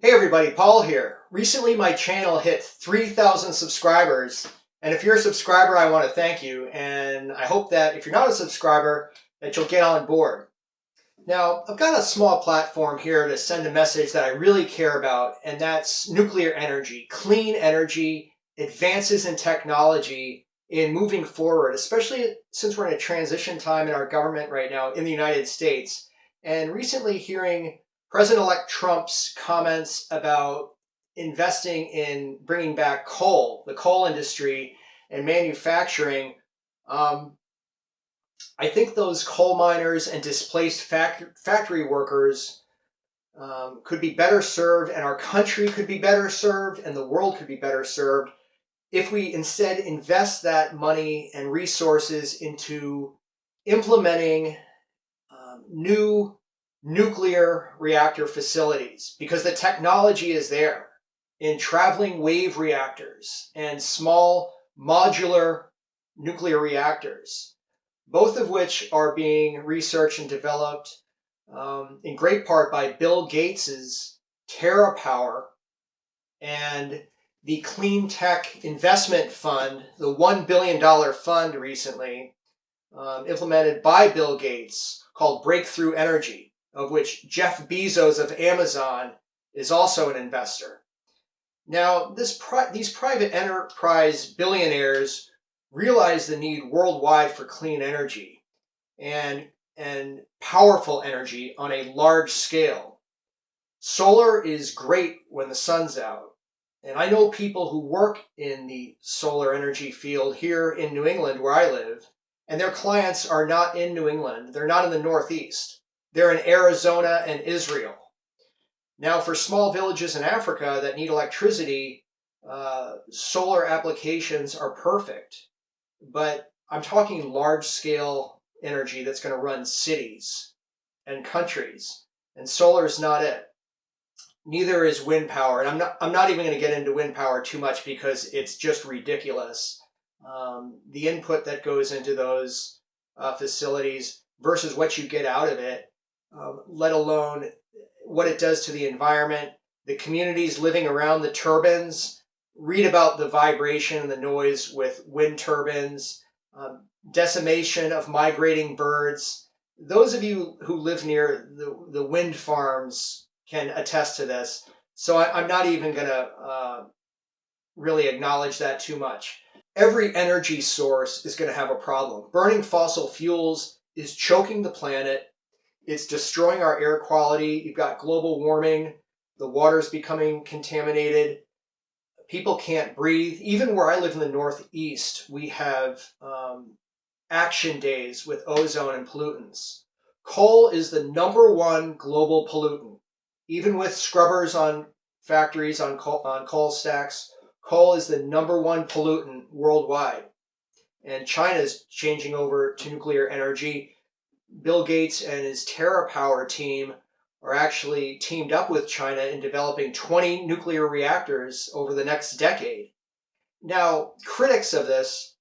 Hey everybody, Paul here. Recently my channel hit 3,000 subscribers, and if you're a subscriber I want to thank you, and I hope that if you're not a subscriber that you'll get on board. Now I've got a small platform here to send a message that I really care about, and that's nuclear energy, clean energy, advances in technology in moving forward, especially since we're in a transition time in our government right now in the United States. And recently hearing President-elect Trump's comments about investing in bringing back coal, the coal industry, and manufacturing. Um, I think those coal miners and displaced factory workers could be better served, and our country could be better served, and the world could be better served if we instead invest that money and resources into implementing new nuclear reactor facilities, because the technology is there in traveling wave reactors and small modular nuclear reactors, both of which are being researched and developed in great part by Bill Gates's TerraPower and the Cleantech investment fund, the $1 billion fund recently implemented by Bill Gates called Breakthrough Energy, of which Jeff Bezos of Amazon is also an investor. Now, these private enterprise billionaires realize the need worldwide for clean energy and, and powerful energy on a large scale. Solar is great when the sun's out. And I know people who work in the solar energy field here in New England, where I live, and their clients are not in New England. They're not in the Northeast. They're in Arizona and Israel. Now, for small villages in Africa that need electricity, solar applications are perfect. But I'm talking large scale energy that's going to run cities and countries. And solar is not it. Neither is wind power. And I'm not even going to get into wind power too much because it's just ridiculous. The input that goes into those facilities versus what you get out of it, let alone what it does to the environment, the communities living around the turbines. Read about the vibration and the noise with wind turbines, decimation of migrating birds. Those of you who live near the wind farms can attest to this. So I'm not even going to really acknowledge that too much. Every energy source is going to have a problem. Burning fossil fuels is choking the planet. It's destroying our air quality. You've got global warming. The water's becoming contaminated. People can't breathe. Even where I live in the Northeast, we have action days with ozone and pollutants. Coal is the number one global pollutant. Even with scrubbers on factories on coal stacks, coal is the number one pollutant worldwide. And China's changing over to nuclear energy. Bill Gates and his TerraPower team are actually teamed up with China in developing 20 nuclear reactors over the next decade. Now, critics of this,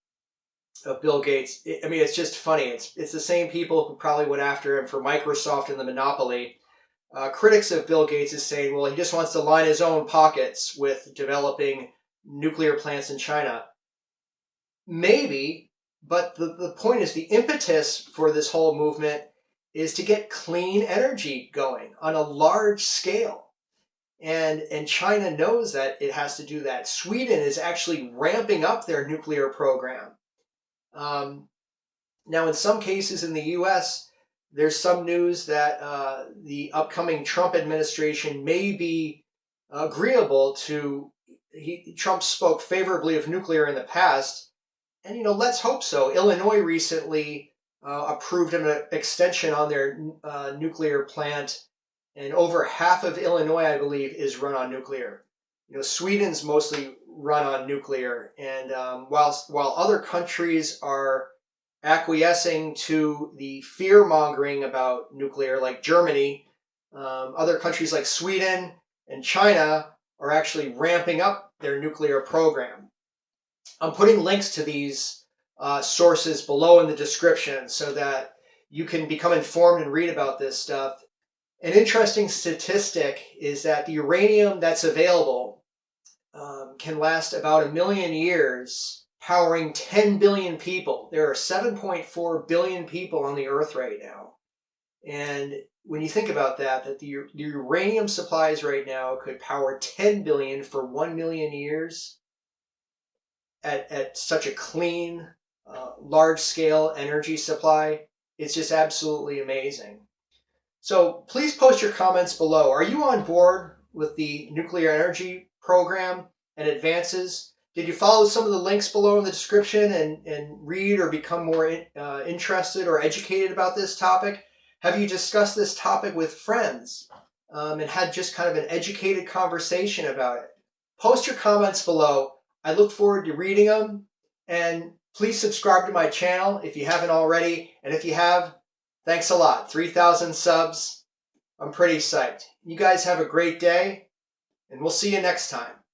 of Bill Gates, I mean, it's just funny. It's the same people who probably went after him for Microsoft and the monopoly. Critics of Bill Gates is saying, well, he just wants to line his own pockets with developing nuclear plants in China. Maybe, but the point is the impetus for this whole movement is to get clean energy going on a large scale. And China knows that it has to do that. Sweden is actually ramping up their nuclear program. Now, in some cases in the U.S., there's some news that the upcoming Trump administration may be agreeable to. Trump spoke favorably of nuclear in the past, and let's hope so. Illinois recently approved an extension on their nuclear plant, and over half of Illinois, I believe, is run on nuclear. Sweden's mostly run on nuclear, and while other countries are acquiescing to the fear mongering about nuclear, like Germany, other countries like Sweden and China are actually ramping up their nuclear program. I'm putting links to these sources below in the description so that you can become informed and read about this stuff. An interesting statistic is that the uranium that's available can last about 1,000,000 years, powering 10 billion people. There are 7.4 billion people on the Earth right now. And when you think about that, the uranium supplies right now could power 10 billion for 1,000,000 years at such a clean, large-scale energy supply, it's just absolutely amazing. So please post your comments below. Are you on board with the nuclear energy program and advances? Did you follow some of the links below in the description and read or become more interested or educated about this topic? Have you discussed this topic with friends and had just kind of an educated conversation about it? Post your comments below. I look forward to reading them. And please subscribe to my channel if you haven't already. And if you have, thanks a lot. 3,000 subs. I'm pretty psyched. You guys have a great day, and we'll see you next time.